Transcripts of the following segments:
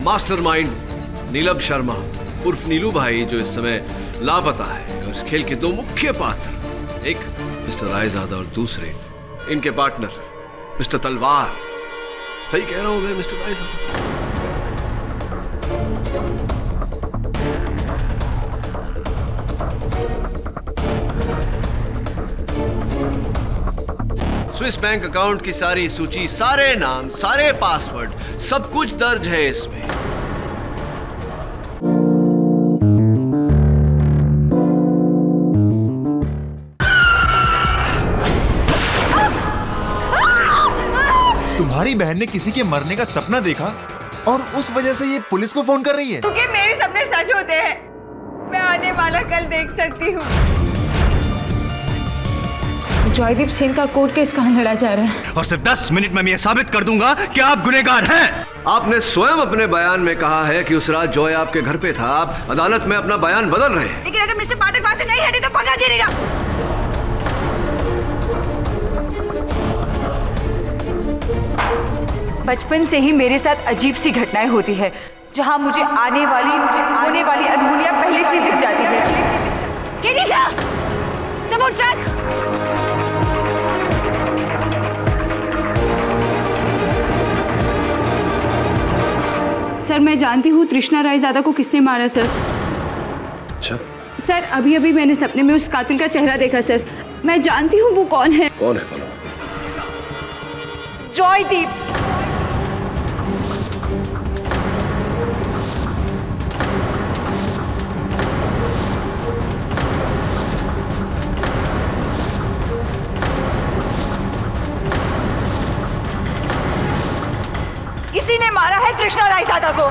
Mastermind Neelam Sharma उर्फ नीलू भाई, जो इस समय लापता है। और इस खेल के दो मुख्य पात्र, एक मिस्टर रायजादा और दूसरे इनके पार्टनर मिस्टर तलवार। सही कह रहा हूं मैं mister Raizada? Swiss bank account की सारी सूची, सारे नाम, सारे पासवर्ड, सब कुछ दर्ज है इसमें। तुम्हारी बहन ने किसी के मरने का सपना देखा और उस वजह से ये पुलिस को फोन कर रही है। क्योंकि मेरे सपने सच होते हैं। मैं आने वाला कल देख सकती हूँ। जॉयदीप सेन का कोर्ट केस कहाँ लड़ा जा रहा है? और सिर्फ 10 मिनट में मैं ये साबित कर दूंगा कि आप गुनहगार हैं। आपने स्वयं अपने बयान में कहा है कि उस रात जॉय आपके घर पे था। आप अदालत में अपना बयान बदल रहे हैं। लेकिन अगर मिस्टर पाठक वहां से नहीं हटे तो पक्का गिरेगा। बचपन से ही मेरे साथ अजीब सी घटनाएं होती है, जहां मुझे होने वाली अनहोनियां पहले से दिख जाती है। केनीसा, सबूत ट्रक। सर, मैं जानती हूँ तृष्णा रायजादा को किसने मारा सर। अच्छा सर, अभी अभी मैंने सपने में उस कातिल का चेहरा देखा सर। मैं जानती हूँ वो कौन है। कौन है? बोलो। जॉयदीप। इसी ने मारा है तृष्णा रायजादा को।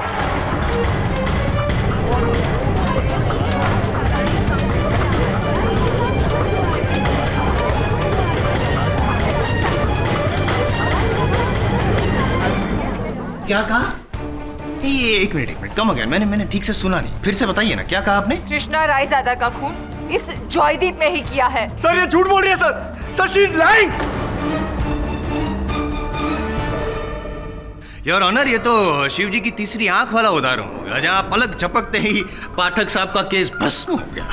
क्या कहा? ये एक मिनट कम अगेन, मैंने ठीक से सुना नहीं। फिर से बताइए ना, क्या कहा आपने? तृष्णा रायजादा का खून इस जॉयदीप ने ही किया है। सर ये झूठ बोल रही है sir she is lying. Your honour, ये तो शिव जी की तीसरी आंख वाला उदाहरण होगा, जहां पलक झपकते ही पाठक साहब का केस भस्म हो गया।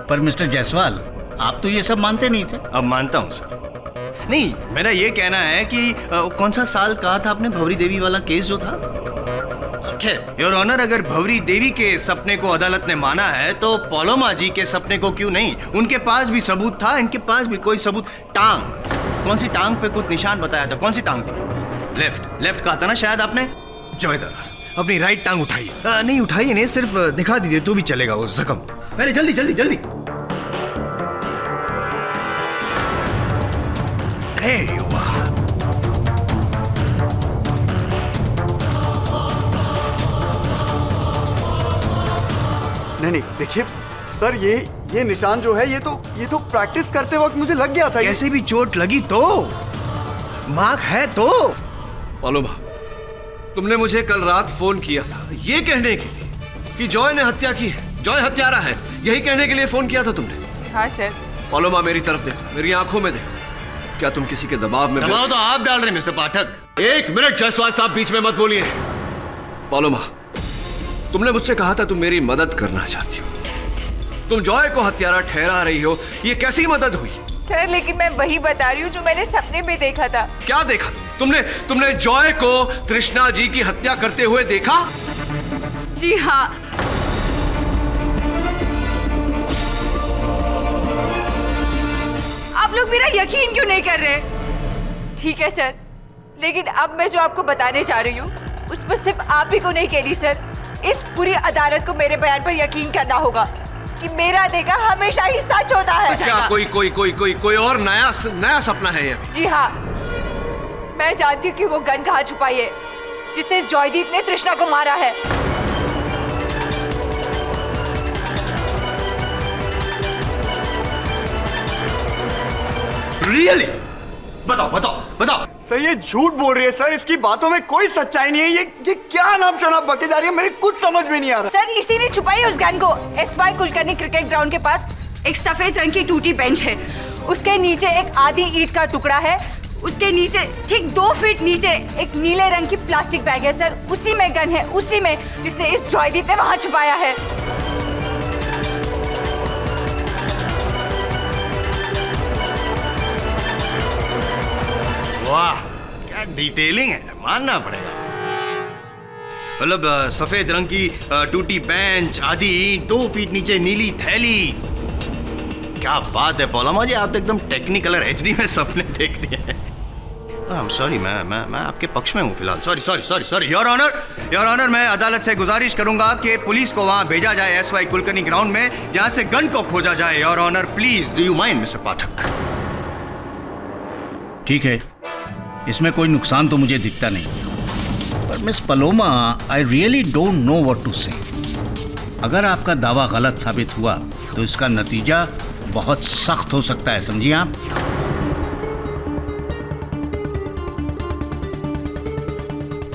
पर मिस्टर जायसवाल, आप तो ये सब मानते नहीं थे। अब मानता हूं सर। नहीं, मेरा ये कहना है कि कौन सा साल कहा था आपने भंवरी देवी वाला केस जो था? योर ऑनर, अगर भंवरी देवी के सपने को अदालत ने माना है तो पलोमा जी के सपने को क्यों नहीं? उनके पास भी सबूत था, इनके पास भी कोई सबूत। टांग, कौन सी टांग पे कुछ निशान बताया था? कौन सी टांग थी? लेफ्ट कहा था ना शायद आपने। जॉयदा, अपनी राइट टांग उठाइए। नहीं उठाइए नहीं, सिर्फ दिखा दीजिए तो भी चलेगा वो जख्म। पहले जल्दी। There you are. नहीं देखिए सर, ये निशान जो है ये तो प्रैक्टिस करते वक्त मुझे लग गया था। कैसे भी चोट लगी तो मार्क है तो। पलोमा, तुमने मुझे कल रात फोन किया था ये कहने के लिए कि जॉय ने हत्या की है, जॉय हत्यारा है, यही कहने के लिए फोन किया था तुमने? हाँ सर। पलोमा, मेरी तरफ देखो, मेरी आंखों में देखो। क्या तुम किसी के दबाव में? दबाव तो आप डाल रहे हैं मिस्टर पाठक। एक मिनट जायसवाल साहब, बीच में मत बोलिए। पलोमा, तुमने मुझसे कहा था तुम मेरी मदद करना चाहती हो, तुम जॉय को हत्यारा ठहरा रही हो, ये कैसी मदद हुई? सर, लेकिन मैं वही बता रही हूँ जो मैंने सपने में देखा था। क्या देखा तुमने जॉय को तृष्णा जी की हत्या करते हुए देखा? जी हाँ। आप लोग मेरा यकीन क्यों नहीं कर रहे? ठीक है सर, लेकिन अब मैं जो आपको बताने जा रही हूँ उस पर सिर्फ आप ही को नहीं कह रही सर, इस पूरी अदालत को मेरे बयान पर यकीन करना होगा कि मेरा देखा हमेशा ही सच होता है। क्या कोई और नया सपना है ये? जी हाँ, मैं जानती हूँ कि वो गन कहाँ छुपाई है जिससे जॉयदीप ने तृष्णा को मारा है। रियली? बताओ। सर ये झूठ बोल रही है सर, इसकी बातों में कोई सच्चाई नहीं है। ये क्या नाम शनाब बके जा रही है, मेरे कुछ समझ में नहीं आ रहा। सर, इसी ने छुपाई उस गन को। एसवाई कुलकर्णी क्रिकेट ग्राउंड के पास एक सफेद रंग की टूटी बेंच है, उसके नीचे एक आधी ईंट का टुकड़ा है, उसके नीचे ठीक 2 फीट नीचे एक नीले रंग की प्लास्टिक बैग है सर, उसी में गन है, उसी में जिसने इस जॉयदीप ने वहां छुपाया है। वाह, क्या डिटेलिंग है, मानना पड़ेगा। मतलब सफेद रंग की टूटी बेंच, आधी 2 फीट नीचे नीली थैली। क्या बात है पौलामा जी, आप तो एकदम टेक्निकल एचडी में सपने देख दिए हैं। सॉरी, मैं आपके पक्ष में हूँ फिलहाल। सॉरी योर ऑनर, मैं अदालत से गुजारिश करूंगा कि पुलिस को वहां भेजा जाए, एसवाई कुलकर्णी ग्राउंड में, जहां से गन को खोजा जाए। Your honour please, do you mind mister Pathak? ठीक है, इसमें कोई नुकसान तो मुझे दिखता नहीं, पर miss Paloma, I really don't know what to say. अगर आपका दावा गलत साबित हुआ तो इसका नतीजा बहुत सख्त हो सकता है, समझिए आप।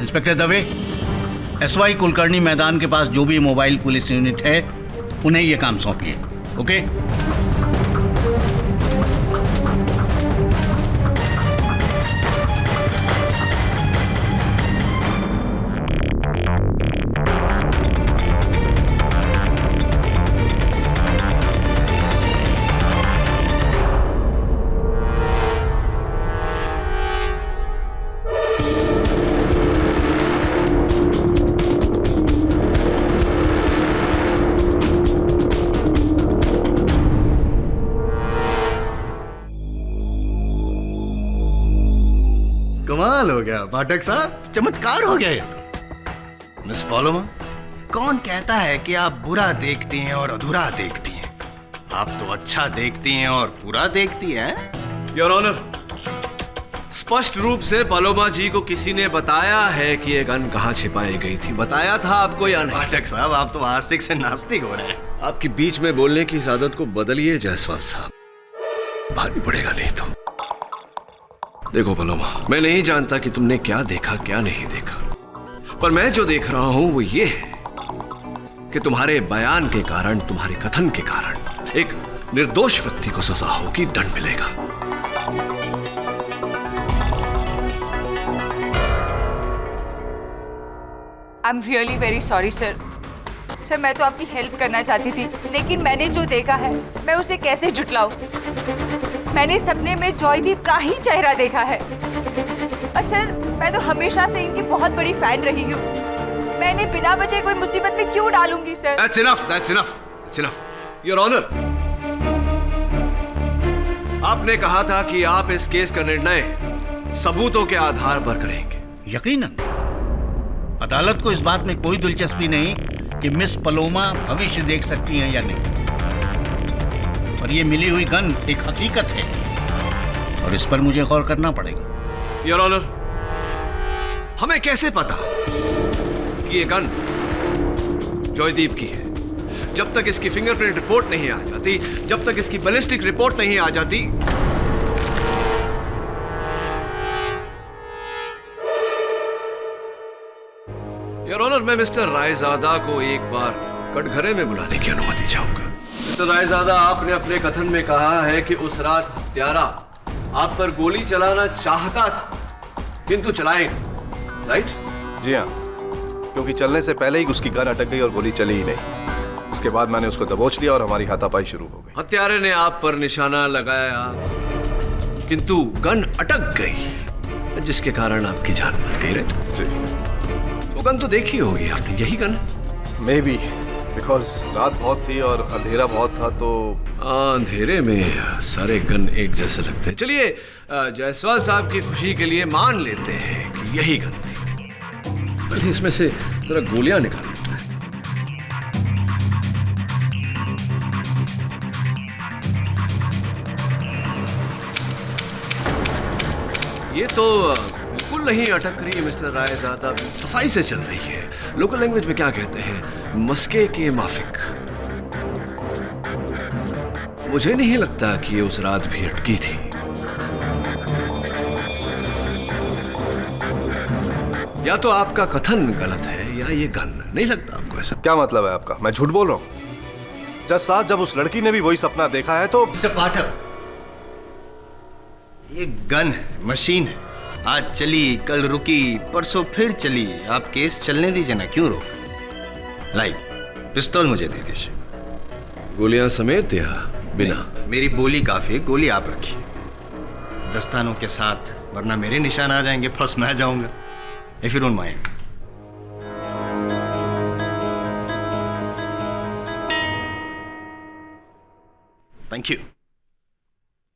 इंस्पेक्टर दवे, एसवाई कुलकर्णी मैदान के पास जो भी मोबाइल पुलिस यूनिट है उन्हें यह काम सौंपिए। ओके? कमाल हो गया पाठक साहब, चमत्कार हो गया ये तो। मिस पॉलोमा, कौन कहता है कि आप बुरा देखती हैं और अधूरा देखती हैं? आप तो अच्छा देखती हैं और पूरा देखती हैं। योर ऑनर, स्पष्ट रूप से पलोमा जी को किसी ने बताया है कि ये गन कहाँ छिपाई गई थी। बताया था आपको या नहीं? पाठक साहब, आप तो आस्तिक से नास्तिक हो रहे हैं। आपकी बीच में बोलने की इस आदत को बदलिए जायसवाल साहब, भारी पड़ेगा नहीं तो। देखो पलोमा, मैं नहीं जानता कि तुमने क्या देखा क्या नहीं देखा, पर मैं जो देख रहा हूं वो ये है कि तुम्हारे बयान के कारण, तुम्हारे कथन के कारण एक निर्दोष व्यक्ति को सजा होगी, दंड मिलेगा। I am really very sorry sir. Sir, मैं तो आपकी हेल्प करना चाहती थी, लेकिन मैंने जो देखा है मैं उसे कैसे जुटलाऊं? मैंने सपने में जॉयदीप का ही चेहरा देखा है। और सर, मैं तो हमेशा से इनकी बहुत बड़ी फैन रही हूँ। मैंने बिना वजह कोई मुसीबत में क्यों डालूंगी sir? That's enough. Your Honor, आपने कहा था कि आप इस केस का निर्णय सबूतों के आधार पर करेंगे। यकीनन अदालत को इस बात में कोई दिलचस्पी नहीं कि मिस पलोमा भविष्य देख सकती हैं या नहीं, और ये मिली हुई गन एक हकीकत है और इस पर मुझे गौर करना पड़ेगा। योर ऑनर, हमें कैसे पता कि ये गन जॉयदीप की है? जब तक इसकी फिंगरप्रिंट रिपोर्ट नहीं आ जाती, जब तक इसकी बैलिस्टिक रिपोर्ट नहीं आ जाती, योर ऑनर, मैं मिस्टर रायजादा को एक बार कटघरे में बुलाने की अनुमति चाहूंगा। मिस्टर रायजादा, आपने अपने कथन में कहा है कि उस रात हत्यारा आप पर गोली चलाना चाहता था, किंतु चलाए, राइट? जी हाँ, क्योंकि चलने से पहले ही उसकी गन अटक गई और गोली चली ही नहीं। इसके बाद मैंने उसको दबोच लिया और हमारी हाथापाई शुरू हो गई। हत्यारे ने आप पर निशाना लगाया, किंतु गन अटक गई, जिसके कारण आपकी जान बच गई, राइट? जी। वो गन तो देखी होगी आपने, यही गन? मे बी, बिकॉज रात बहुत थी और अंधेरा बहुत था, तो अंधेरे में सारे गन एक जैसे लगते हैं। चलिए, जायसवाल साहब की खुशी के लिए मान लेते हैं कि यही गन थी। पहले इसमें से जरा गोलियां निकाल। ये तो बिल्कुल नहीं अटक रही मिस्टर रायजादा, सफाई से चल रही है। लोकल लैंग्वेज में क्या कहते हैं, मस्के के माफिक। मुझे नहीं लगता कि ये उस रात भी अटकी थी। या तो आपका कथन गलत है या ये गन। नहीं लगता आपको ऐसा? क्या मतलब है आपका? मैं झूठ बोल रहा हूँ? जज साहब, जब उस लड़की ने भी वही सपना देखा है तो मिस्टर पाठक, ये गन है, मशीन है। आज चली, कल रुकी, परसों फिर चली। आप केस चलने दीजिए ना, क्यों रोक? लाई, पिस्तौल मुझे दे दीजिए। गोलियां समेत या बिना? मेरी बोली काफी है, गोली आप रखिए दस्तानों के साथ, वरना मेरे निशान आ जाएंगे, फंस मैं जाऊंगा। If you don't mind. Thank you.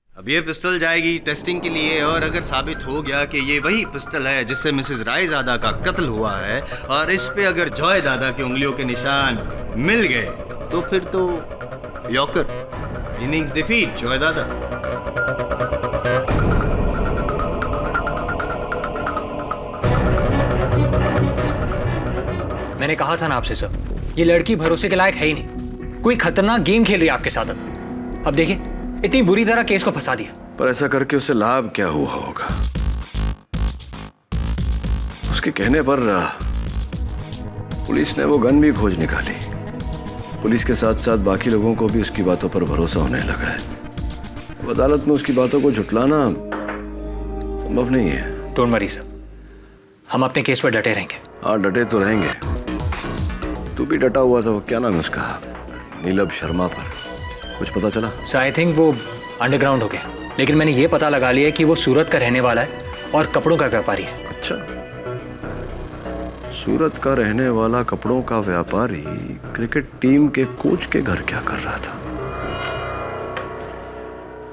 अब ये पिस्तौल जाएगी टेस्टिंग के लिए, और अगर साबित हो गया कि ये वही पिस्तौल है जिससे मिसेस रायजादा का कत्ल हुआ है, और इस पे अगर जॉय दादा की उंगलियों के निशान मिल गए, तो फिर तो यॉकर इनिंग्स डिफीट जॉय दादा। मैंने कहा था ना आपसे सर, ये लड़की भरोसे के लायक है ही नहीं। कोई खतरनाक गेम खेल रही है आपके साथ। अब देखिए, इतनी बुरी तरह केस को फंसा दिया। पर ऐसा करके उसे लाभ क्या हुआ होगा? उसके कहने पर पुलिस ने वो गन भी खोज निकाली। पुलिस के साथ साथ बाकी लोगों को भी उसकी बातों पर भरोसा होने लगा है। अब अदालत में उसकी बातों को झुटलाना संभव नहीं है। डोंट वरी सर, हम अपने केस पर डटे रहेंगे। हाँ, डटे तो रहेंगे। तू भी डटा हुआ था, वो क्या नाम है उसका, नीलभ शर्मा पर कुछ पता चला? सर आई थिंक वो अंडरग्राउंड हो गया, लेकिन मैंने ये पता लगा लिया कि वो सूरत का रहने वाला है और कपड़ों का व्यापारी है। अच्छा, सूरत का रहने वाला कपड़ों का व्यापारी क्रिकेट टीम के कोच के घर क्या कर रहा था?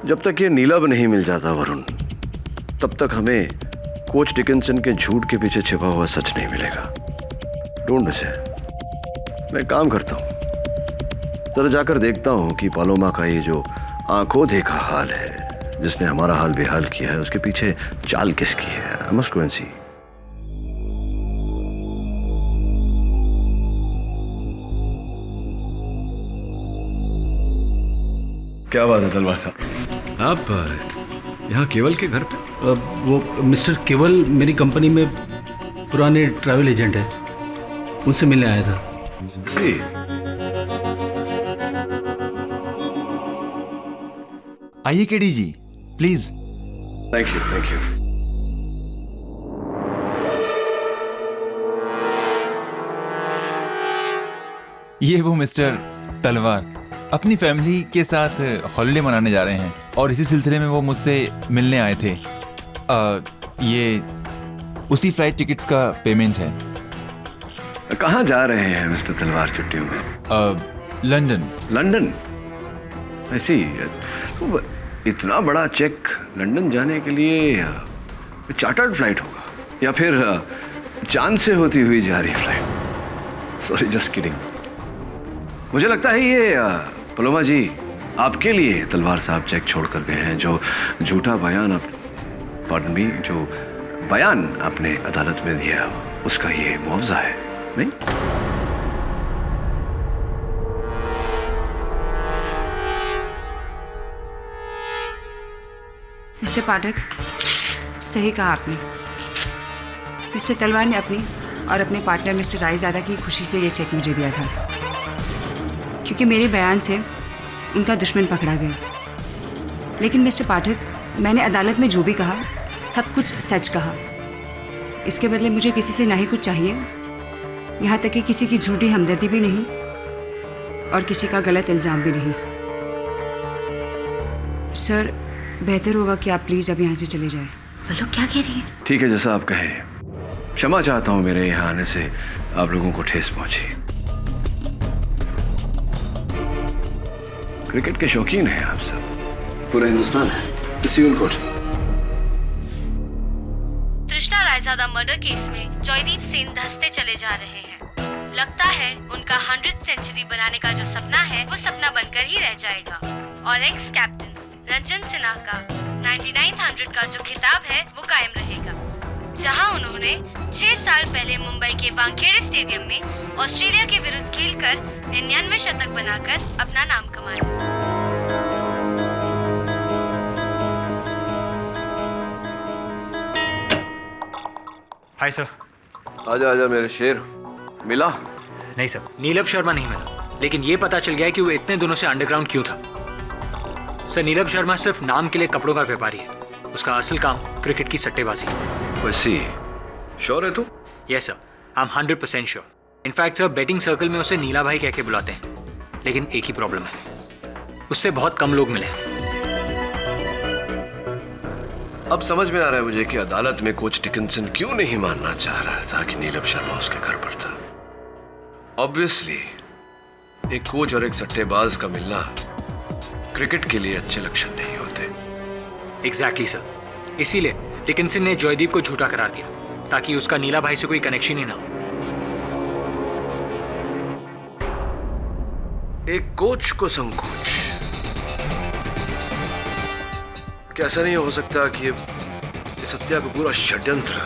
जब तक ये नीलभ नहीं मिल जाता वरुण, तब तक हमें कोच डिकिंसन के झूठ के पीछे छिपा हुआ सच नहीं मिलेगा। ढूंढ उसे। मैं काम करता हूं, जरा जाकर देखता हूं कि पालोमा का ये जो आंखों देखा हाल है, जिसने हमारा हाल बेहाल किया है, उसके पीछे चाल किसकी है। आई मस्ट गो एंड सी। क्या बात है तलवार साहब, आप यहाँ केवल के घर पे? वो मिस्टर केवल मेरी कंपनी में पुराने ट्रैवल एजेंट है, उनसे मिलने आया था। सी, आइए KD ji, please. Thank you, thank you. ये वो मिस्टर तलवार अपनी फैमिली के साथ हॉलिडे मनाने जा रहे हैं, और इसी सिलसिले में वो मुझसे मिलने आए थे। ये उसी फ्लाइट टिकट्स का पेमेंट है। कहाँ जा रहे हैं मिस्टर तलवार छुट्टियों में? लंदन। लंदन? ऐसी तो इतना बड़ा चेक लंदन जाने के लिए चार्टर्ड फ्लाइट होगा, या फिर चांद से होती हुई जा रही फ्लाइट? Sorry, just kidding. मुझे लगता है ये पलोमा जी आपके लिए तलवार साहब चेक छोड़ कर गए हैं। जो झूठा बयान पार्डन मी, जो बयान आपने अदालत में दिया, उसका ये मुआवजा है, नहीं? मिस्टर पाठक, सही कहा आपने। मिस्टर तलवार ने अपनी और अपने पार्टनर मिस्टर रायजादा की खुशी से ये चेक मुझे दिया था, क्योंकि मेरे बयान से उनका दुश्मन पकड़ा गया। लेकिन मिस्टर पाठक, मैंने अदालत में जो भी कहा सब कुछ सच कहा। इसके बदले मुझे किसी से ना ही कुछ चाहिए, यहाँ तक कि किसी की झूठी हमदर्दी भी नहीं और किसी का गलत इल्ज़ाम भी नहीं। सर, बेहतर होगा कि आप प्लीज़ अब यहाँ से चले जाएं। बोलो, क्या कह रही है? ठीक है, जैसा आप कहें। क्षमा चाहता हूँ मेरे यहाँ आने से आप लोगों को ठेस पहुंची। क्रिकेट के शौकीन हैं आप सब, पूरा हिंदुस्तान है। Civil court. Trishna Raizada murder case में जॉयदीप सेन धंसते चले जा रहे हैं। लगता है उनका 100th सेंचुरी बनाने का जो सपना है वो सपना बनकर ही रह जाएगा, और एक्स कैप्टन रंजन सिन्हा का 9900 का जो खिताब है वो कायम रहेगा, जहां उन्होंने 6 साल पहले मुंबई के वानखेड़े स्टेडियम में ऑस्ट्रेलिया के विरुद्ध खेलकर 99 शतक बनाकर अपना नाम कमाया। Hi sir. आजा आजा मेरे शेर। मिला? नहीं सर, नीलभ शर्मा नहीं मिला, लेकिन ये पता चल गया कि वो इतने दिनों से अंडरग्राउंड क्यों था। सर, नीलभ शर्मा सिर्फ नाम के लिए कपड़ों का व्यापारी है, उसका असल काम क्रिकेट की सट्टेबाजी। वैसी श्योर है तू? Yes sir, I am 100% sure. In fact sir, betting circle में उसे नीला भाई कह के बुलाते हैं। लेकिन एक ही प्रॉब्लम है, उससे बहुत कम लोग मिले। अब समझ में आ रहा है मुझे कि अदालत में कोच डिकिंसन क्यों नहीं मानना चाह रहा था कि नीलम शर्मा उसके घर पर था। ऑब्वियसली एक कोच और एक सट्टेबाज का मिलना क्रिकेट के लिए अच्छे लक्षण नहीं होते। एग्जैक्टली सर, इसीलिए डिकिंसन ने जॉयदीप को झूठा करार दिया ताकि उसका नीला भाई से कोई कनेक्शन ही ना हो। एक कोच को संकोच, क्या ऐसा नहीं हो सकता कि इस हत्या को पूरा षड्यंत्र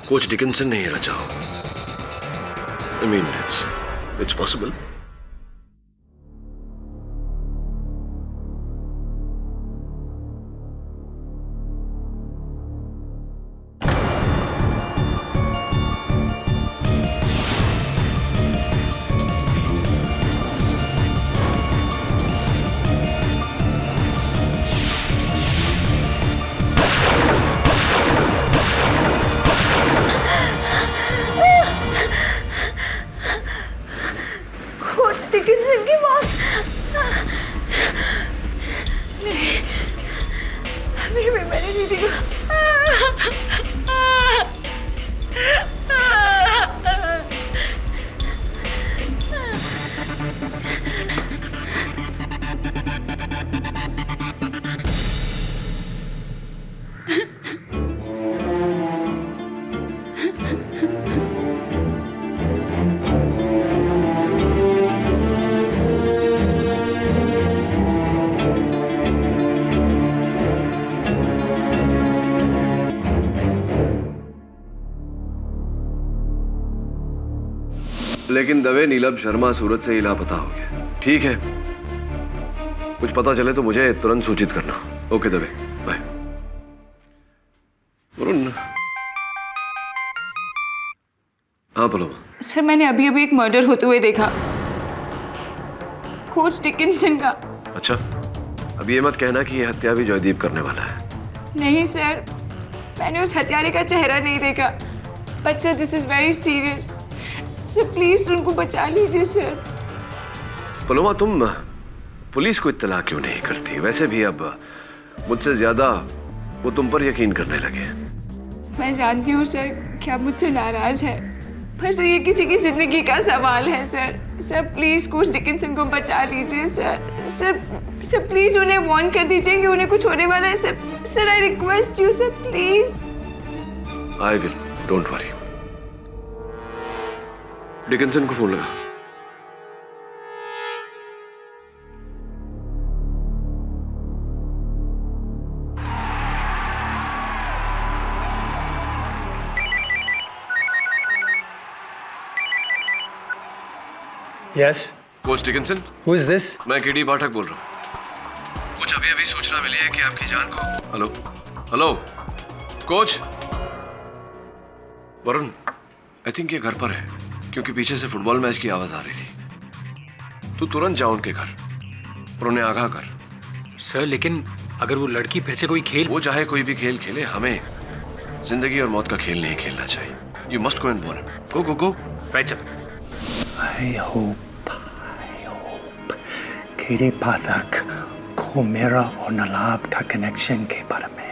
कोच डिकिंसन ने ही रचा हो? I mean, it's possible. Dickinson की बात नहीं, अभी भी मैंने दीदी को लेकिन दवे नीलम शर्मा सूरत से ही लापता हो गया। ठीक है, कुछ पता चले तो मुझे तुरंत सूचित करना। Okay Dave, bye. वरुण। हाँ पलोमा। सर, मैंने अभी अभी एक मर्डर होते हुए देखा, कोच डिकिंसन का। अच्छा, अब ये मत कहना कि ये हत्या भी जॉयदीप करने वाला है। नहीं सर, मैंने उस हत्यारे का चेहरा नहीं देखा। But sir, this is very serious. Sir please उनको बचा लीजिए सर। पलोमा, तुम पुलिस को इत्तला क्यों नहीं करती? वैसे भी अब मुझसे ज्यादा वो तुम पर यकीन करने लगे। मैं जानती हूँ सर कि आप मुझसे नाराज हैं, पर सर ये किसी की जिंदगी का सवाल है sir. Sir please coach Dickinson को बचा लीजिए सर। सर प्लीज उन्हें वार्न कर दीजिए कि उन्हें कुछ होने वाला है sir. Sir I request you sir, please. I will, don't worry. Dickinson को फोन लगा। Yes, coach Dickinson, who is this? मैं केडी पाठक बोल रहा हूँ। कुछ अभी सूचना मिली है कि आपकी जान को। Hello hello coach. Varun, I think ये घर पर है, क्योंकि पीछे से फुटबॉल मैच की आवाज आ रही थी। तू तुरंत जा उनके घर और उन्हें आगाह कर। सर लेकिन अगर वो लड़की फिर से कोई खेल, वो चाहे कोई भी खेल खेले, हमें जिंदगी और मौत का खेल नहीं खेलना चाहिए। You must go and warn him. Go go go. Right sir. I hope KD Pathak को मेरा और नलाब का कनेक्शन के बारे में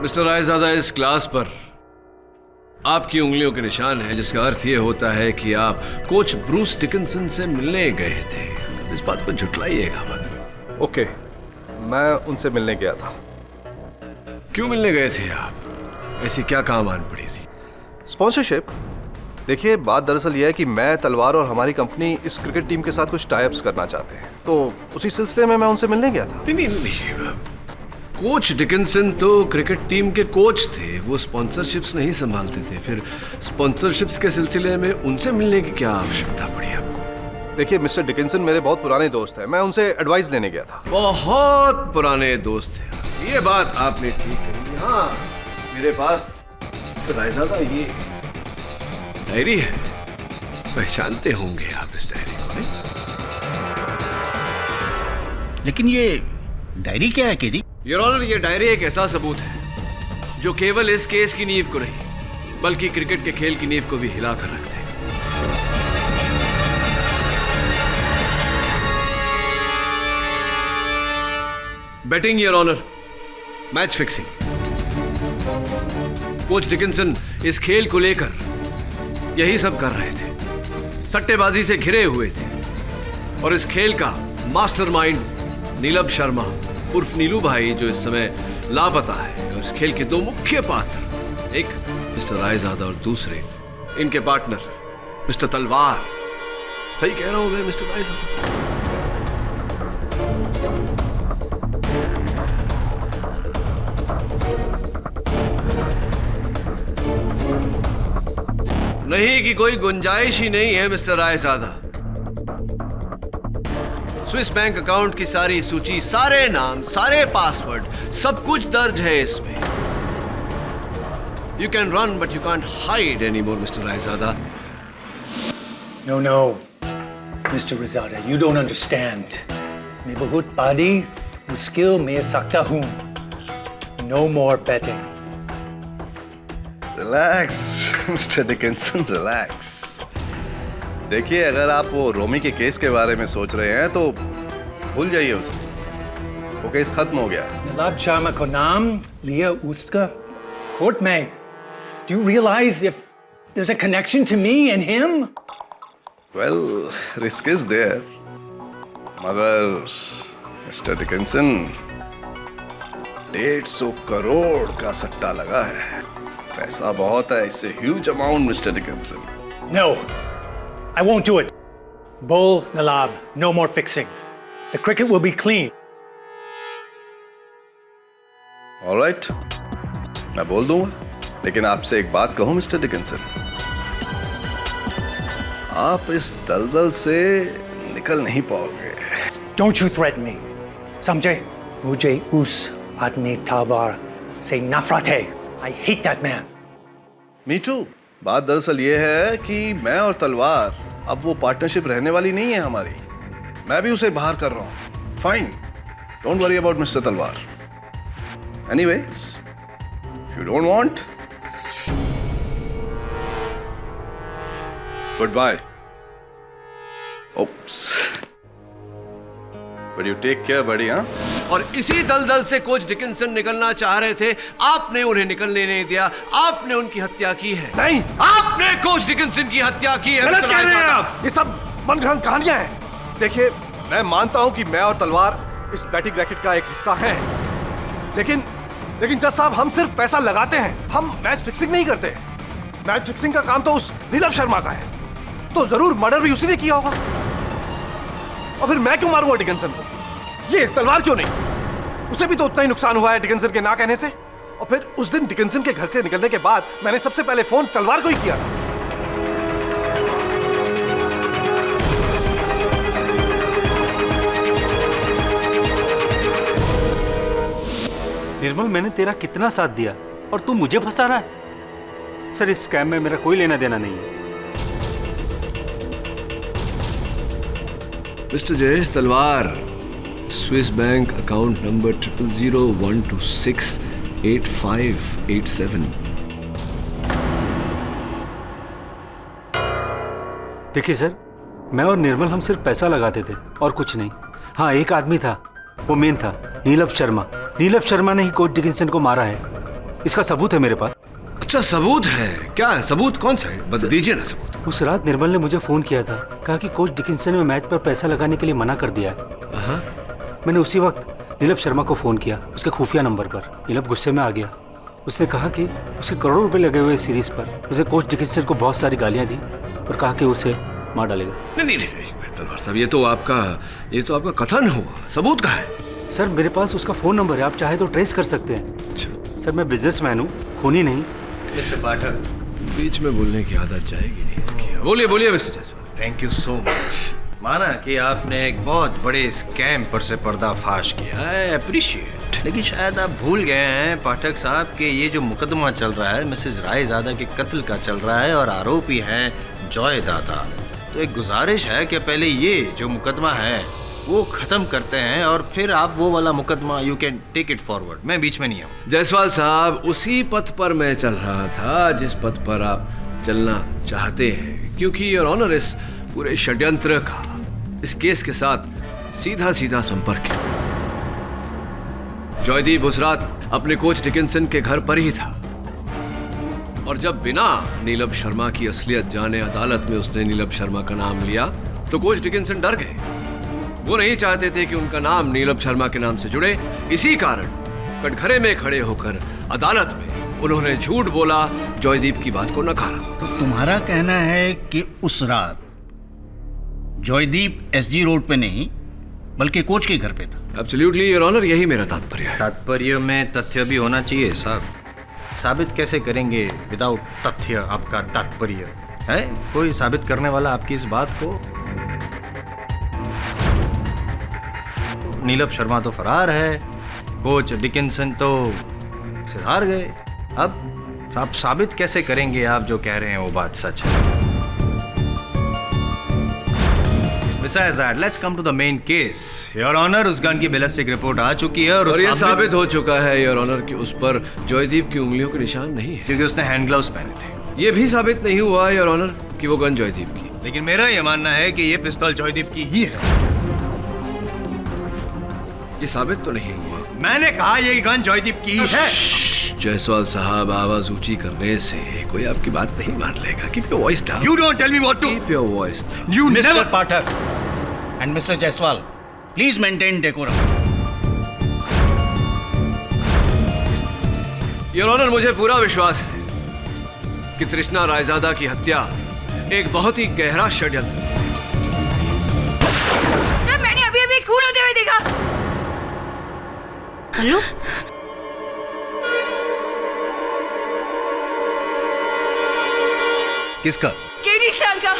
मिस्टर रायजादा, इस क्लास पर आपकी उंगलियों के निशान है, जिसका अर्थ यह होता है कि आप कोच ब्रूस डिकिंसन से मिलने गए थे। इस बात को झुटलाइएगा मत। ओके, मैं उनसे मिलने गया था। क्यों मिलने गए थे आप? ऐसी क्या काम आन पड़ी थी? स्पॉन्सरशिप। देखिए, बात दरअसल यह है कि मैं, तलवार और हमारी कंपनी इस क्रिकेट टीम के साथ कुछ टाइप्स करना चाहते हैं, तो उसी सिलसिले में मैं उनसे मिलने गया था। नहीं, कोच डिकिंसन तो क्रिकेट टीम के कोच थे, वो स्पॉन्सरशिप्स नहीं संभालते थे। फिर स्पॉन्सरशिप्स के सिलसिले में उनसे मिलने की क्या आवश्यकता पड़ी आपको? देखिए मिस्टर डिकिंसन मेरे बहुत पुराने दोस्त हैं, मैं उनसे एडवाइस लेने गया था। बहुत पुराने दोस्त थे, ये बात आपने ठीक कही। हाँ, मेरे पास मिस्टर रायजादा ये डायरी है, पहचानते होंगे आप इस डायरी को, नहीं? लेकिन ये डायरी क्या है केडी? योर ऑनर, ये डायरी एक ऐसा सबूत है जो केवल इस केस की नींव को नहीं, बल्कि क्रिकेट के खेल की नींव को भी हिलाकर रख दे। Betting your honour, match fixing. Coach Dickinson इस खेल को लेकर यही सब कर रहे थे, सट्टेबाजी से घिरे हुए थे, और इस खेल का मास्टरमाइंड नीलम शर्मा उर्फ नीलू भाई, जो इस समय लापता है, और इस खेल के दो मुख्य पात्र, एक मिस्टर रायजादा और दूसरे इनके पार्टनर मिस्टर तलवार। सही कह रहा हूं मैं मिस्टर रायजादा? नहीं कि कोई गुंजाइश ही नहीं है mister Raizada. Swiss bank account की सारी सूची, सारे नाम, सारे पासवर्ड, सब कुछ दर्ज है इसमें। You can run, but you can't hide anymore, Mr. Raizada. No, no, Mr. Razada, you don't understand. मैं बहुत बड़ी मुश्किल में सकता हूँ. No more betting. Relax mister Dickinson, relax. देखिए, अगर आप वो रोमी के केस के बारे में सोच रहे हैं तो भूल जाइए उसे, वो केस खत्म हो गया। नीलम शर्मा को नाम लिया उसका कोर्ट में. Do you realize if there's a connection to me and him? Well, risk is there. मगर मिस्टर डिकिंसन, 150 करोड़ का सट्टा लगा है। पैसा बहुत है, इससे huge amount mister Dickinson. No, I won't do it. Bull, Nalab, no more fixing. The cricket will be clean. All right, मैं बोल दूंगा, लेकिन आपसे एक बात कहूं मिस्टर डिकिंसन, आप इस दलदल से निकल नहीं पाओगे। Don't you threaten me. समझे? मुझे उस आदमी तलवार से नफरत है. I hate that man. Me too. बात दरअसल ये है कि मैं और तलवार अब वो पार्टनरशिप रहने वाली नहीं है हमारी। मैं भी उसे बाहर कर रहा हूं। Fine, don't worry about mister Talwar. Anyways, if you don't want, good bye. Oops, but you take care बड़ी। हाँ, और इसी दलदल से कोच डिकिंसन निकलना चाह रहे थे, आपने उन्हें निकलने नहीं दिया, आपने उनकी हत्या की है। नहीं, आपने कोच डिकिंसन की हत्या की है। गलत कह रहे हैं आप। ये सब मनगढ़ंत कहानियां हैं। देखिए, मैं मानता हूं कि मैं और तलवार इस बैटिंग रैकेट का एक हिस्सा हैं, लेकिन जज साहब, हम सिर्फ पैसा लगाते हैं, हम मैच फिक्सिंग नहीं करते। मैच फिक्सिंग का काम तो उस नीलम शर्मा का है, तो जरूर मर्डर भी उसी ने किया होगा। और फिर मैं क्यों मारूंगा डिकिंसन को? ये तलवार क्यों नहीं? उसे भी तो उतना ही नुकसान हुआ है डिकिंसन के ना कहने से। और फिर उस दिन डिकिंसन के घर से निकलने के बाद मैंने सबसे पहले फोन तलवार को ही किया था। निर्मल, मैंने तेरा कितना साथ दिया और तू मुझे फंसा रहा है। सर, इस स्कैम में मेरा कोई लेना देना नहीं है। मिस्टर जयेश तलवार, स्विस बैंक अकाउंट नंबर 0001268587। देखिए सर, मैं और निर्मल हम सिर्फ पैसा लगाते थे और कुछ नहीं। हाँ, एक आदमी था, वो मेन था, नीलम शर्मा। नीलम शर्मा ने ही कोच डिकिंसन को मारा है। इसका सबूत है मेरे पास। अच्छा सबूत है? क्या है सबूत? कौन सा है? बस दीजिए ना सबूत। उस रात निर्मल ने मुझे फोन किया था, कहा कि कोच डिकिंसन में मैच पर पैसा लगाने के लिए मना कर दिया है। हाँ? मैंने उसी वक्त नीलम शर्मा को फोन किया, उसके खुफिया नंबर पर। नीलम गुस्से में आ गया। उसने कहा कि उसके करोड़ों रुपए लगे हुए इस सीरीज पर। उसे कोच डिकिंसन को बहुत सारी गालियां दी और कहा कि उसे मार डालेगा। नहीं तलवार साहब, ये तो आपका कथन हुआ, सबूत का है। सर मेरे पास उसका फोन नंबर है, आप चाहे तो ट्रेस कर सकते हैं। सर मैं बिजनेसमैन हूँ, खूनी नहीं। मिस्टर पाठक, बीच में बोलने की आदत जाएगी नहीं इसकी। बोलिए mister Jaiswal. Thank you so much. माना कि आपने एक बहुत बड़े स्कैम पर से पर्दाफाश किया, आई अप्रिशिएट। लेकिन शायद आप भूल गए हैं पाठक साहब कि ये जो मुकदमा चल रहा है मिसेस रायजादा के कत्ल का चल रहा है और आरोपी हैं जॉय दादा। तो एक गुजारिश है कि पहले ये जो मुकदमा है वो खत्म करते हैं और फिर आप वो वाला मुकदमा you can take it forward. मैं बीच में नहीं आऊँ। जायसवाल साहब, उसी पथ पर मैं चल रहा था जिस पथ पर आप चलना चाहते हैं, क्योंकि योर ऑनर इस पूरे षड्यंत्र का इस केस के साथ सीधा संपर्क है। जॉयदीप उस रात अपने कोच डिकिंसन के घर पर ही था और जब बिना नीलम शर्मा की असलियत जाने अदालत में उसने नीलम शर्मा का नाम लिया तो कोच डिकिंसन डर गए। वो नहीं चाहते थे कि उनका नाम नीलम शर्मा के नाम से जुड़े। इसी कारण कटघरे में खड़े होकर अदालत में उन्होंने झूठ बोला, जॉयदीप की बात को नकारा। तो तुम्हारा कहना है कि उस रात जॉयदीप एसजी रोड पे नहीं बल्कि कोच के घर पे था? एब्सोल्युटली योर ऑनर, यही मेरा तात्पर्य है। तात्पर्य में तथ्य भी होना चाहिए साहब। साबित कैसे करेंगे विदाउट तथ्य आपका तात्पर्य? है कोई साबित करने वाला आपकी इस बात को? नीलम शर्मा तो फरार है, कोच डिकिंसन तो सिधार गए। अब आप साबित कैसे करेंगे आप जो कह रहे हैं वो बात सच है? Besides that, let's come to the main case. Your Honor, उस गन की बैलिस्टिक रिपोर्ट आ चुकी है और ये साबित हो चुका है योर ऑनर कि उस पर जॉयदीप की उंगलियों के निशान नहीं है, क्योंकि उसने हैंड ग्लव्स पहने थे। ये भी साबित नहीं हुआ योर ऑनर कि वो गन जॉयदीप की। लेकिन मेरा ये मानना है कि ये पिस्तौल जॉयदीप की ही है। ये साबित तो नहीं हुआ। मैंने कहा ये गन जॉयदीप की ही है। जायसवाल साहब, आवाज ऊंची करने से कोई आपकी बात नहीं मान लेगा। Keep your voice down. You don't tell me what to. Keep your voice down. You mister never. Pathak and mister Jaiswal, please maintain decorum. Your honour, मुझे पूरा विश्वास है कि तृष्णा रायजादा की हत्या एक बहुत ही गहरा षड्यंत्र है। सर मैंने अभी खून होते हुए देखा। हेलो, किसका? केडी साल का।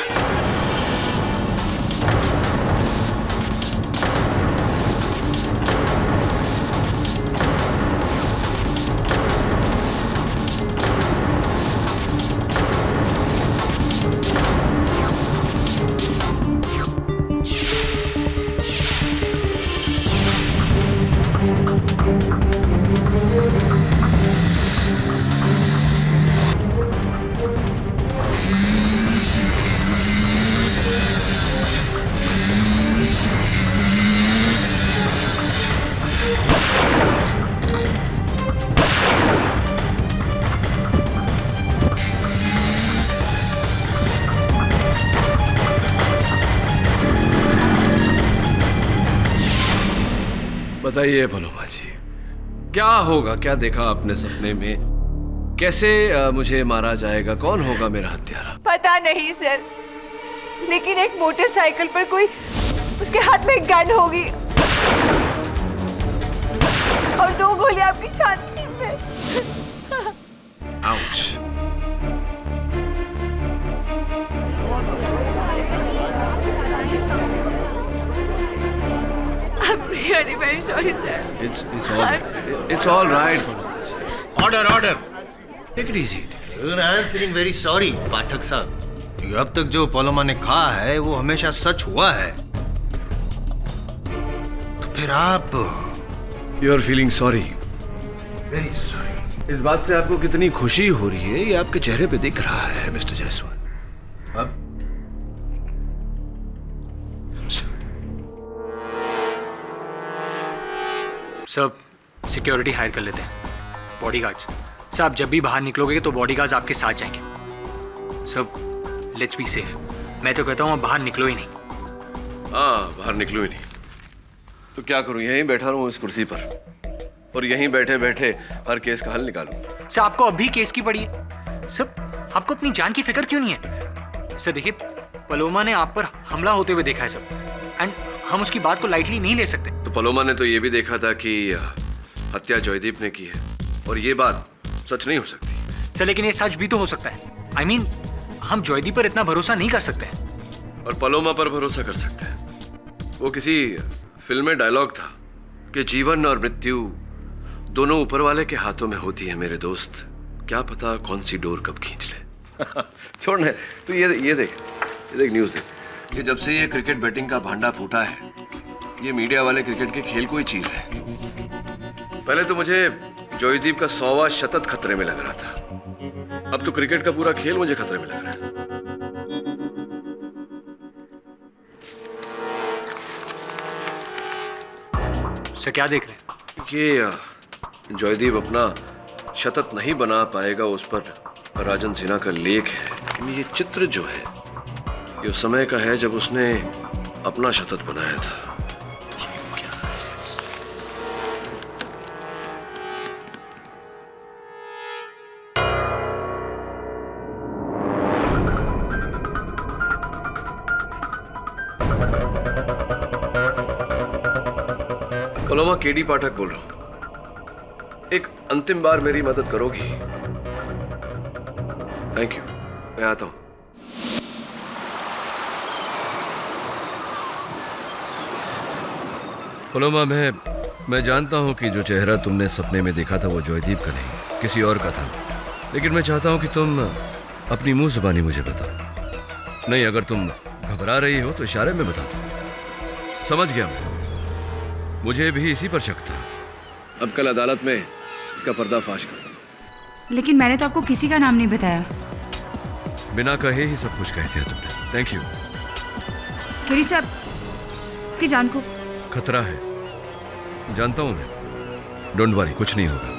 बताइए पलोमा जी, क्या होगा? क्या देखा आपने सपने में? कैसे मुझे मारा जाएगा? कौन होगा मेरा हत्यारा? पता नहीं सर, लेकिन एक मोटरसाइकिल पर कोई, उसके हाथ में एक गन होगी और 2 गोलियां आपकी छाती में। Ouch. I'm really very sorry, sir. It's all right. Order order. Take it easy. I am feeling very sorry Pathak sahab, क्योंकि अब तक जो पलोमा ने कहा है वो हमेशा सच हुआ है। तो फिर आप You are feeling sorry. Very sorry. इस बात से आपको कितनी खुशी हो रही है ये आपके चेहरे पे दिख रहा है मिस्टर जायसवाल। अब सब सिक्योरिटी हायर कर लेते हैं, बॉडीगार्ड्स। साहब जब भी बाहर निकलोगे तो बॉडीगार्ड्स आपके साथ जाएंगे। सब लेट्स बी सेफ। मैं तो कहता हूँ बाहर निकलो ही नहीं। हाँ, बाहर निकलूँ ही नहीं तो क्या करूँ, यहीं बैठा रहूँ इस कुर्सी पर और यहीं बैठे बैठे हर केस का हल निकालूं। सर आपको अभी केस की पड़ी है। सर आपको अपनी जान की फिक्र क्यों नहीं है? सर देखिए, पलोमा ने आप पर हमला होते हुए देखा है सब, एंड हम उसकी बात को लाइटली नहीं ले सकते। तो पलोमा ने तो ये भी देखा था कि हत्या जॉयदीप ने की है और ये बात सच नहीं हो सकती। सर लेकिन ये सच भी तो हो सकता है। I mean, हम जॉयदीप पर इतना भरोसा नहीं कर सकते और पलोमा पर भरोसा कर सकते हैं। वो किसी फिल्म में डायलॉग था कि जीवन और मृत्यु दोनों ऊपर वाले के हाथों में होती है मेरे दोस्त, क्या पता कौन सी डोर कब खींच ले। छोड़ने तो ये देख न्यूज़ देख। ये जब से ये क्रिकेट बैटिंग का भांडा फूटा है, ये मीडिया वाले क्रिकेट के खेल को ही चीर रहे हैं। पहले तो मुझे जॉयदीप का 100वां शतक खतरे में लग रहा था, अब तो क्रिकेट का पूरा खेल मुझे खतरे में लग रहा है। सर क्या देख रहे हैं? ये जॉयदीप अपना शतक नहीं बना पाएगा, उस पर राजन सिन्हा का लेख है। लेकिन ये चित्र जो है ये उस समय का है जब उसने अपना शतक बनाया था। ये क्या है? पलोमा, केडी पाठक बोल रहा हूं। एक अंतिम बार मेरी मदद करोगी? थैंक यू, मैं आता हूं। पलोमा, मैं जानता हूं कि जो चेहरा तुमने सपने में देखा था वो जॉयदीप का नहीं, किसी और का था। लेकिन मैं चाहता हूं कि तुम अपनी मुंह जुबानी मुझे बताओ। नहीं, अगर तुम घबरा रही हो तो इशारे में बता दो। समझ गया मैं, मुझे भी इसी पर शक था। अब कल अदालत में इसका पर्दाफाश कर। लेकिन मैंने तो आपको किसी का नाम नहीं बताया। बिना कहे ही सब कुछ कह दिया तुमने। Thank you. केडी साहब की जान को खतरा है, जानता हूं मैं। डोंट वरी, कुछ नहीं होगा।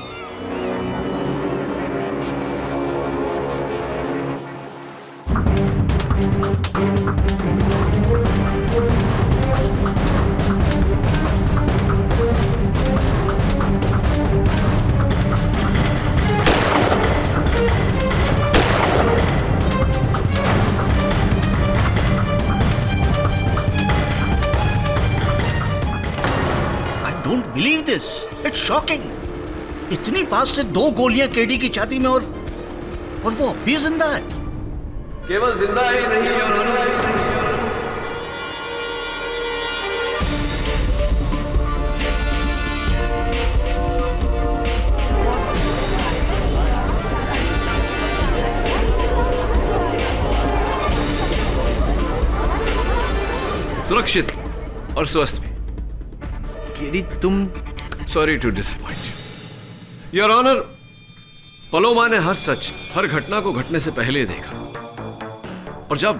Don't believe this, it's shocking. इतनी पास से 2 गोलियां केडी की छाती में और वो अभी जिंदा है। केवल जिंदा ही नहीं और सुरक्षित और स्वस्थ भी। केडी, तुम sorry to disappoint your honour. Paloma ने हर सच, हर घटना को घटने से पहले देखा, और जब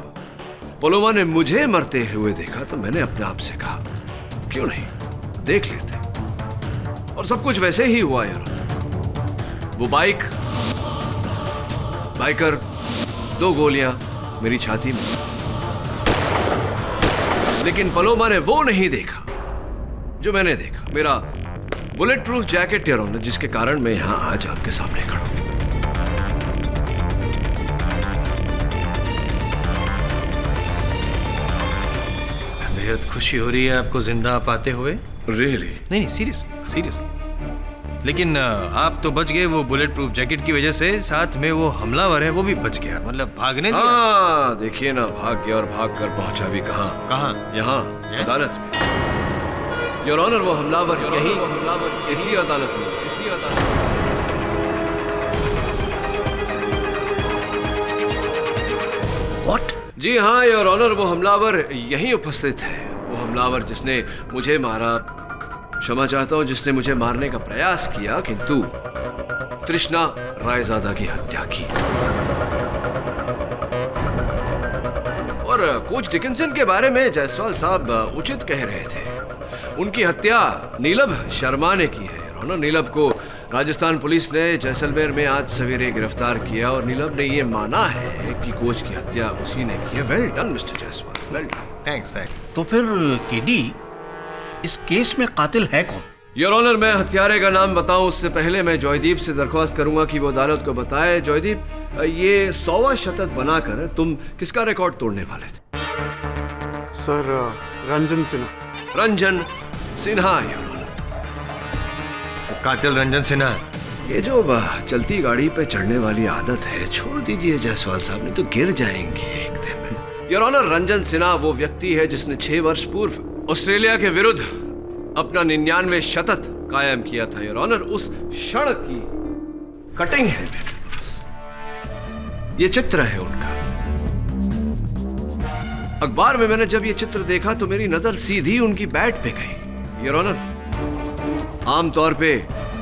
पलोमा ने मुझे मरते हुए देखा तो मैंने अपने आप से कहा क्यों नहीं देख लेते, और सब कुछ वैसे ही हुआ यार। वो बाइकर, 2 गोलियां मेरी छाती में, लेकिन पलोमा ने वो नहीं देखा जो मैंने देखा। मेरा बुलेट प्रूफ जैकेट यार ऑनर, जिसके कारण मैं यहां आज आपके सामने खड़ा हूं। बेहद खुशी हो रही है आपको जिंदा पाते हुए। रियली? नहीं, सीरियसली। लेकिन आप तो बच गए वो बुलेट प्रूफ जैकेट की वजह से, साथ में वो हमलावर है वो भी बच गया, मतलब भागने दिया। हाँ, देखिए ना, भाग गया और भाग कर पहुंचा भी कहां? यहाँ अदालत में। योर ऑनर, वो हमलावर यहीं इसी अदालत में। What? जी हाँ योर ऑनर, वो हमलावर यहीं उपस्थित है। वो हमलावर जिसने मुझे मारा, क्षमा चाहता हूं, जिसने मुझे मारने का प्रयास किया किंतु तृष्णा रायजादा की हत्या की। और कोच डिकिंसन के बारे में जायसवाल साहब उचित कह रहे थे। उनकी हत्या नीलभ शर्मा ने की है। नीलभ को राजस्थान पुलिस ने जैसलमेर में आज सवेरे गिरफ्तार किया और नीलम ने ये माना है कि कोच की हत्या उसी ने की है। Well done mister Jaiswal, well done. Thanks thanks. तो फिर केडी, इस केस में कातिल है कौन? योर ऑनर, मैं हत्यारे का नाम बताऊं उससे पहले मैं जॉयदीप से दरख्वास्त करूंगा कि वो अदालत को बताए। जॉयदीप, ये 100वां शतक बनाकर तुम किसका रिकॉर्ड तोड़ने वाले थे? Sir Ranjan Sinha. Ranjan Sinha your honour. कातिल रंजन सिन्हा। ये जो चलती गाड़ी पे चढ़ने वाली आदत है छोड़ दीजिए जायसवाल साहब, नहीं तो गिर जाएंगे एक दिन। योर ऑनर, रंजन सिन्हा वो व्यक्ति है जिसने 6 वर्ष पूर्व ऑस्ट्रेलिया के विरुद्ध अपना 99वें शतक कायम किया था। योर ऑनर, उस क्षण की कटिंग है मेरे पास, ये चित्र है उनका। अखबार में मैंने जब ये चित्र देखा तो मेरी नजर सीधी उनकी बैट पे गई। योर ऑनर, आमतौर पे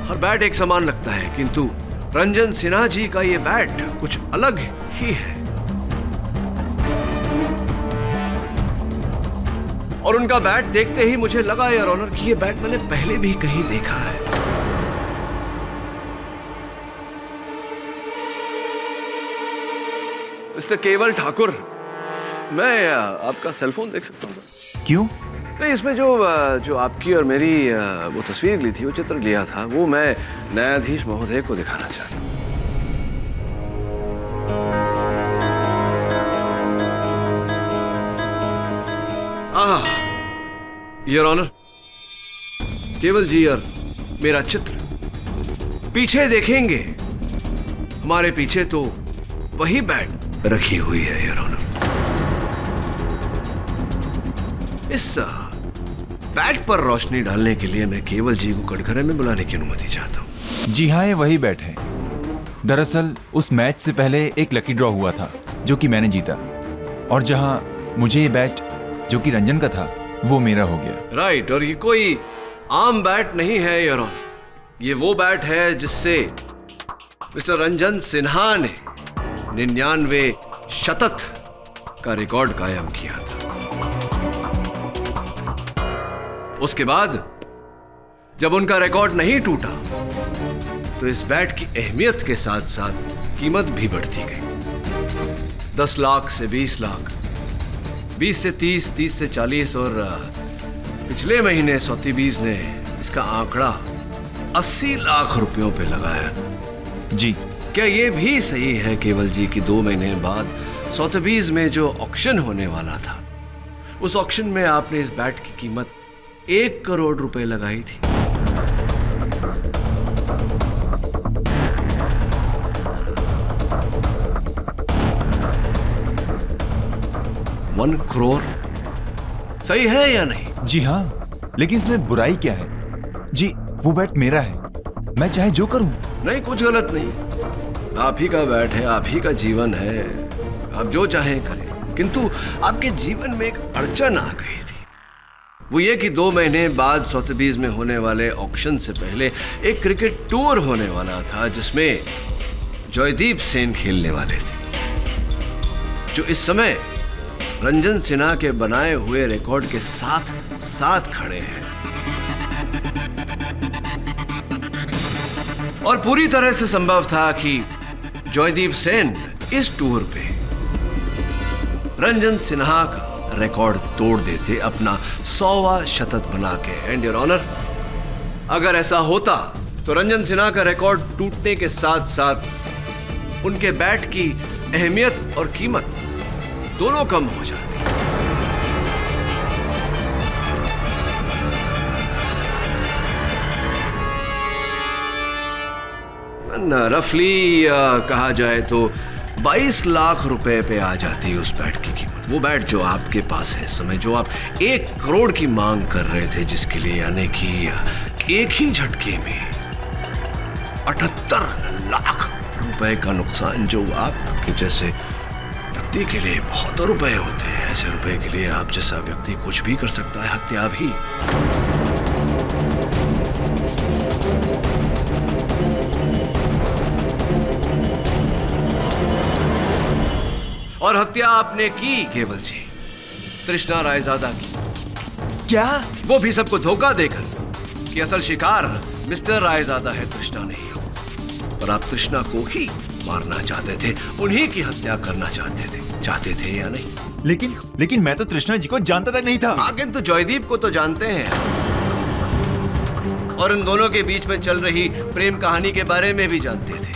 हर बैट एक समान लगता है, किंतु रंजन सिन्हा जी का ये बैट कुछ अलग ही है। और उनका बैट देखते ही मुझे लगा योर ऑनर कि ये बैट मैंने पहले भी कहीं देखा है। मिस्टर केवल ठाकुर, मैं आपका सेलफोन देख सकता हूँ? क्यों? नहीं, इसमें जो आपकी और मेरी वो तस्वीर ली थी, वो चित्र लिया था, वो मैं न्यायाधीश महोदय को दिखाना चाहता हूँ। योर ऑनर, केवल जी और मेरा चित्र पीछे देखेंगे, हमारे पीछे तो वही बैट रखी हुई है योर ऑनर। इस बैट पर रोशनी डालने के लिए मैं केवल जी को कटघरे में बुलाने की अनुमति चाहता हूँ। जी हाँ, ये वही बैट है। दरअसल उस मैच से पहले एक लकी ड्रॉ हुआ था जो कि मैंने जीता, और जहां मुझे ये बैट जो कि रंजन का था वो मेरा हो गया। राइट, और ये कोई आम बैट नहीं है योर ऑनर, ये वो बैट है जिससे मिस्टर रंजन सिन्हा ने 99वें शतक का रिकॉर्ड कायम किया था। उसके बाद जब उनका रिकॉर्ड नहीं टूटा तो इस बैट की अहमियत के साथ साथ कीमत भी बढ़ती गई। 10 लाख से 20 लाख, 20 से 30, 30 से 40, और पिछले महीने सोथेबीज ने इसका आंकड़ा 80 लाख रुपयों पे लगाया था। जी, क्या ये भी सही है केवल जी कि 2 महीने बाद सोथेबीज में जो ऑक्शन होने वाला था, उस ऑक्शन में आपने इस बैट की कीमत 1 करोड़ रुपए लगाई थी? $1 करोड़ सही है या नहीं? जी हाँ, लेकिन इसमें बुराई क्या है? जी, वो बैट मेरा है, मैं चाहे जो करूं। नहीं, कुछ गलत नहीं, आप ही का बैट है, आप ही का जीवन है, आप जो चाहें करें। किंतु आपके जीवन में एक अड़चन आ गई थी, वो ये कि 2 महीने बाद सोथेबीज में होने वाले ऑक्शन से पहले एक क्रिकेट टूर होने वाला था जिसमें जॉयदीप सेन खेलने वाले थे, जो इस समय रंजन सिन्हा के बनाए हुए रिकॉर्ड के साथ साथ खड़े हैं। और पूरी तरह से संभव था कि जॉयदीप सेन इस टूर पे रंजन सिन्हा का रिकॉर्ड तोड़ देते अपना 100वां शतक बना के। एंड योर ऑनर, अगर ऐसा होता तो रंजन सिन्हा का रिकॉर्ड टूटने के साथ साथ उनके बैट की अहमियत और कीमत दोनों कम हो जाती। रफली कहा जाए तो 22 लाख रुपए पे आ जाती है उस बैट की कीमत। वो बैट जो आपके पास है इस समय, जो आप 1 करोड़ की मांग कर रहे थे, जिसके लिए यानी कि एक ही झटके में 78 लाख रुपए का नुकसान, जो आपके जैसे व्यक्ति के लिए बहुत रुपए होते हैं। ऐसे रुपए के लिए आप जैसा व्यक्ति कुछ भी कर सकता है, हत्या भी। और हत्या आपने की केवल जी, तृष्णा रायजादा की। क्या? वो भी सबको धोखा देकर कि असल शिकार मिस्टर रायजादा है, तृष्णा नहीं। पर आप तृष्णा को ही मारना चाहते थे, उन्हीं की हत्या करना चाहते थे या नहीं? लेकिन मैं तो तृष्णा जी को जानता तक नहीं था। आगे तो जॉयदीप को तो जानते हैं, और इन दोनों के बीच में चल रही प्रेम कहानी के बारे में भी जानते थे।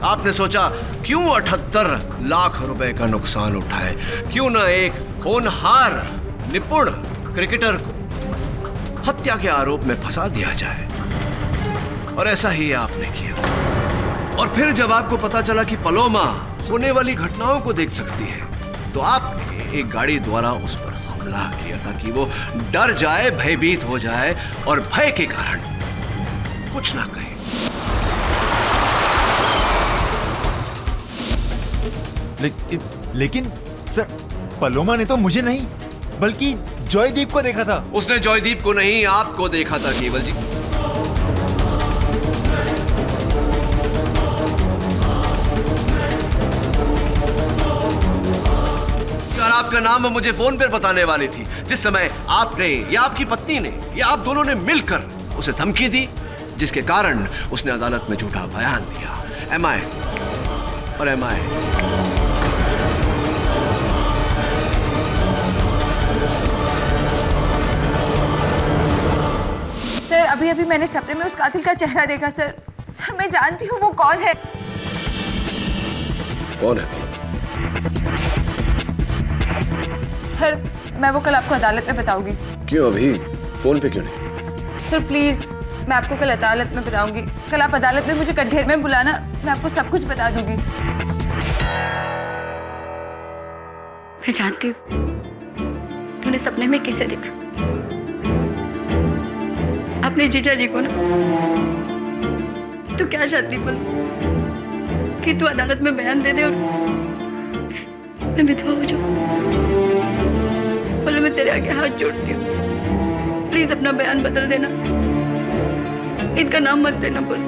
आपने सोचा क्यों 78 लाख रुपए का नुकसान उठाए, क्यों ना एक होनहार निपुण क्रिकेटर को हत्या के आरोप में फंसा दिया जाए, और ऐसा ही आपने किया। और फिर जब आपको पता चला कि पलोमा होने वाली घटनाओं को देख सकती है, तो आपने एक गाड़ी द्वारा उस पर हमला किया ताकि वो डर जाए, भयभीत हो जाए और भय के कारण कुछ ना कहे। लेकिन सर, पलोमा ने तो मुझे नहीं बल्कि जॉयदीप को देखा था। उसने जॉयदीप को नहीं, आपको देखा था केवल जी। आपका नाम मुझे फोन पर बताने वाली थी, जिस समय आपने या आपकी पत्नी ने या आप दोनों ने मिलकर उसे धमकी दी, जिसके कारण उसने अदालत में झूठा बयान दिया। एम आई और एम आई। सर अभी मैंने सपने में उस कातिल का चेहरा देखा सर। सर मैं जानती हूँ वो कौन है। कौन है? सर मैं वो कल आपको अदालत में बताऊंगी। क्यों अभी फोन पे क्यों नहीं? सर प्लीज, मैं आपको कल अदालत में बताऊंगी। कल आप अदालत में मुझे कटघरे में बुलाना, मैं आपको सब कुछ बता दूंगी। मैं जानती हूँ तूने सपने में किसे देखा। अपने जीजा जी को ना। तू क्या चाहती बोल कि तू अदालत में बयान दे दे और मैं विधवा हो जाऊं? बोलो मैं तेरे आगे हाथ जोड़ती हूँ, प्लीज अपना बयान बदल देना, इनका नाम मत लेना। बोल,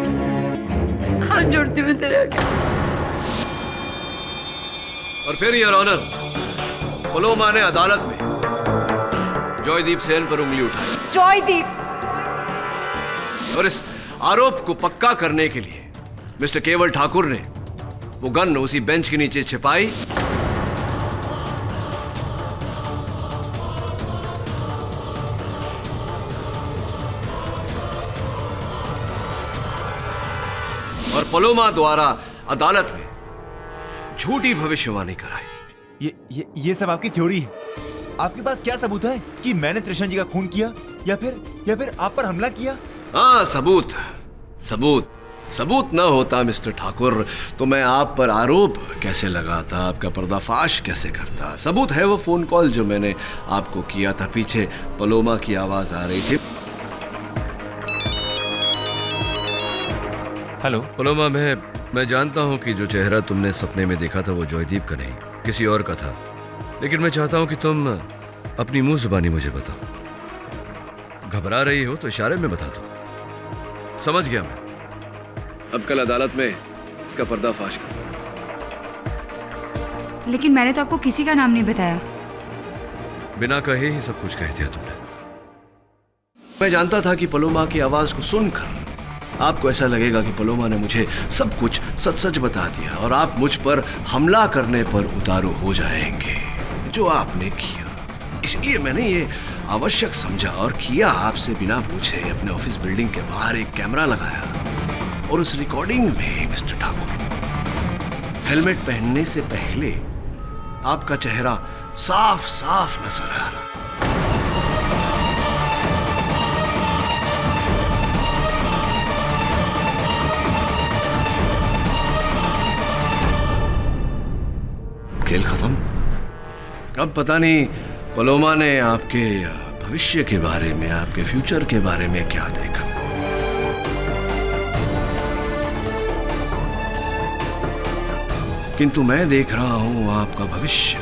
हाथ जोड़ती हूँ तेरे आगे। और फिर योर ऑनर, पलोमा ने अदालत में जॉयदीप सेन पर उंगली उठाई। जॉयदीप! और इस आरोप को पक्का करने के लिए मिस्टर केवल ठाकुर ने वो गन उसी बेंच के नीचे छिपाई और पलोमा द्वारा अदालत में झूठी भविष्यवाणी कराई। ये सब आपकी थ्योरी है। आपके पास क्या सबूत है कि मैंने तृष्णा जी का खून किया या फिर आप पर हमला किया? हाँ, सबूत न होता मिस्टर ठाकुर तो मैं आप पर आरोप कैसे लगाता, आपका पर्दाफाश कैसे करता। सबूत है वो फोन कॉल जो मैंने आपको किया था। पीछे पलोमा की आवाज आ रही थी। हेलो पलोमा, मैं जानता हूं कि जो चेहरा तुमने सपने में देखा था वो जॉयदीप का नहीं, किसी और का था। लेकिन मैं चाहता हूं कि तुम अपनी मुंह जुबानी मुझे बताओ। घबरा रही हो तो इशारे में बता दो। समझ गया मैं। अब कल अदालत में इसका पर्दाफाश कर। लेकिन मैंने तो आपको किसी का नाम नहीं बताया। बिना कहे ही सब कुछ कह दिया तुमने। मैं जानता था कि पलोमा की आवाज को सुनकर आपको ऐसा लगेगा कि पलोमा ने मुझे सब कुछ सच सच बता दिया और आप मुझ पर हमला करने पर उतारू हो जाएंगे, जो आपने किया। इसलिए मैंने ये आवश्यक समझा और किया आपसे बिना पूछे। अपने ऑफिस बिल्डिंग के बाहर एक कैमरा लगाया और उस रिकॉर्डिंग में मिस्टर ठाकुर हेलमेट पहनने से पहले आपका चेहरा साफ साफ नजर आ रहा। खेल खत्म। अब पता नहीं पलोमा ने आपके भविष्य के बारे में, आपके फ्यूचर के बारे में क्या देखा। किंतु मैं देख रहा हूं आपका भविष्य।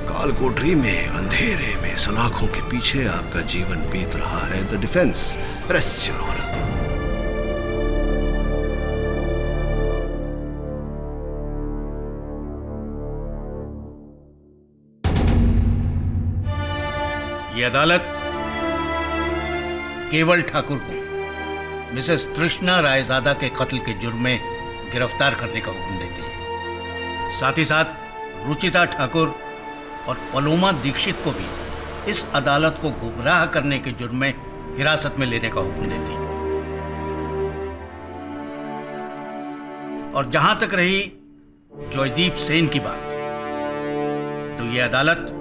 कालकोठरी में, अंधेरे में, सलाखों के पीछे आपका जीवन बीत रहा है। The defence rests your honour. ये अदालत केवल ठाकुर को मिसेस तृष्णा रायजादा के कत्ल के जुर्म में गिरफ्तार करने का हुक्म देती है। साथ ही साथ रुचिता ठाकुर और पलोमा दीक्षित को भी इस अदालत को गुमराह करने के जुर्म में हिरासत में लेने का हुक्म देती है। और जहां तक रही जॉयदीप सेन की बात, तो यह अदालत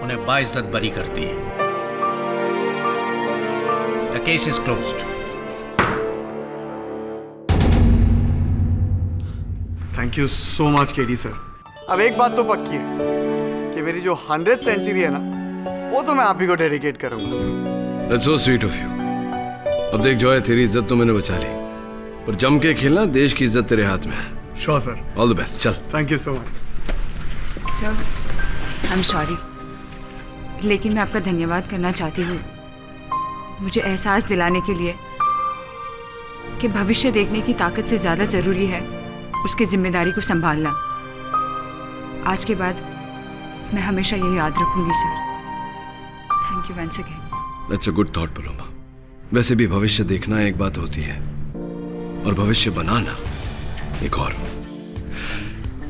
उन्हें बाइज्जत बरी करती है। The case is closed. Thank you so much KD sir. अब एक बात तो पक्की है कि मेरी जो 100th सेंचुरी है ना, वो तो मैं आप ही को डेडिकेट करूंगा। That's so sweet of you. अब देख जॉय, तेरी इज्जत तो मैंने बचा ली, पर जम के खेलना, देश की इज्जत तेरे हाथ में है। Sure sir. All the best. चल। Thank you so much sir, I am sorry, लेकिन मैं आपका धन्यवाद करना चाहती हूँ मुझे एहसास दिलाने के लिए कि भविष्य देखने की ताकत से ज़्यादा ज़रूरी है उसकी जिम्मेदारी को संभालना। आज के बाद मैं हमेशा ये याद रखूंगी sir. Thank you once again. That's a good thought Paloma. वैसे भी भविष्य देखना एक बात होती है और भविष्य बनाना एक और।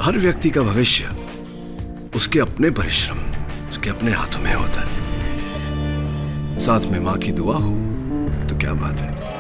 हर व्यक्ति का भविष्य उसके अपने परिश्रम, उसके अपने हाथों में होता है। साथ में माँ की दुआ हो तो क्या बात है।